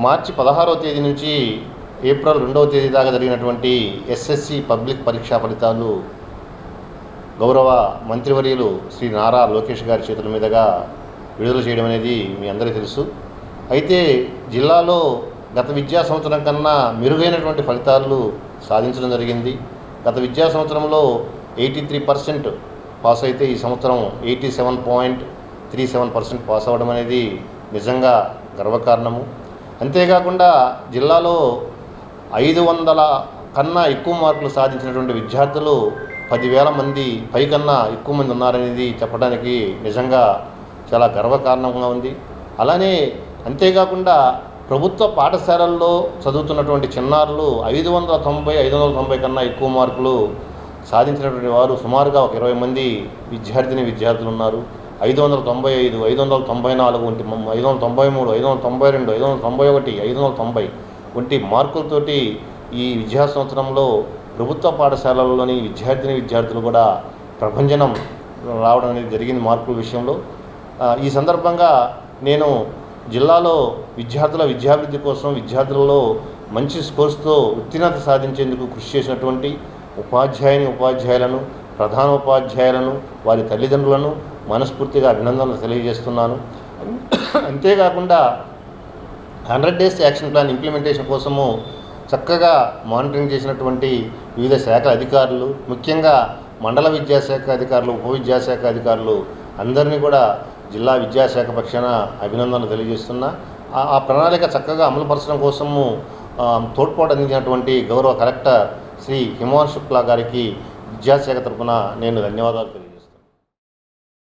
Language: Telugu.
మార్చి 16వ తేదీ నుంచి ఏప్రిల్ 2వ తేదీ దాకా జరిగినటువంటి ఎస్ఎస్సి పబ్లిక్ పరీక్షా ఫలితాలు గౌరవ మంత్రివర్యులు శ్రీ నారా లోకేష్ గారి చేతుల మీదుగా విడుదల చేయడం అనేది మీ అందరికీ తెలుసు. అయితే జిల్లాలో గత విద్యా సంవత్సరం కన్నా మెరుగైనటువంటి ఫలితాలు సాధించడం జరిగింది. గత విద్యా సంవత్సరంలో 83% పాస్ అయితే ఈ సంవత్సరం 87.37% పాస్ అవ్వడం అనేది నిజంగా గర్వకారణము. అంతేకాకుండా జిల్లాలో 500 కన్నా ఎక్కువ మార్కులు సాధించినటువంటి విద్యార్థులు 10,000 మంది పైకన్నా ఎక్కువ మంది ఉన్నారనేది చెప్పడానికి నిజంగా చాలా గర్వకారణంగా ఉంది. అలానే అంతేకాకుండా ప్రభుత్వ పాఠశాలల్లో చదువుతున్నటువంటి చిన్నారులు 590 కన్నా ఎక్కువ మార్కులు సాధించినటువంటి వారు సుమారుగా ఒక 20 మంది విద్యార్థులు ఉన్నారు. 595, 594 వంటి 593, 592, 591, 590 వంటి మార్కులతోటి ఈ విద్యా సంవత్సరంలో ప్రభుత్వ పాఠశాలల్లోని విద్యార్థులు కూడా ప్రభంజనం రావడం అనేది జరిగింది మార్కుల విషయంలో. ఈ సందర్భంగా నేను జిల్లాలో విద్యార్థుల విద్యాభివృద్ధి కోసం విద్యార్థులలో మంచి స్కోర్స్తో ఉత్తీర్ణత సాధించేందుకు కృషి చేసినటువంటి ఉపాధ్యాయులను, ప్రధానోపాధ్యాయులను, వారి తల్లిదండ్రులను మనస్ఫూర్తిగా అభినందనలు తెలియజేస్తున్నాను. అంతేకాకుండా 100 డేస్ యాక్షన్ ప్లాన్ ఇంప్లిమెంటేషన్ కోసము చక్కగా మానిటరింగ్ చేసినటువంటి వివిధ శాఖల అధికారులు, ముఖ్యంగా మండల విద్యాశాఖ అధికారులు, ఉప విద్యాశాఖ అధికారులు అందరినీ కూడా జిల్లా విద్యాశాఖ పక్షాన అభినందనలు తెలియజేస్తున్నా. ఆ ప్రణాళిక చక్కగా అమలుపరచడం కోసము తోడ్పాటు అందించినటువంటి గౌరవ కలెక్టర్ శ్రీ హిమాంశు శుక్లా గారికి విద్యాశాఖ తరఫున నేను ధన్యవాదాలు తెలియజేస్తున్నాను.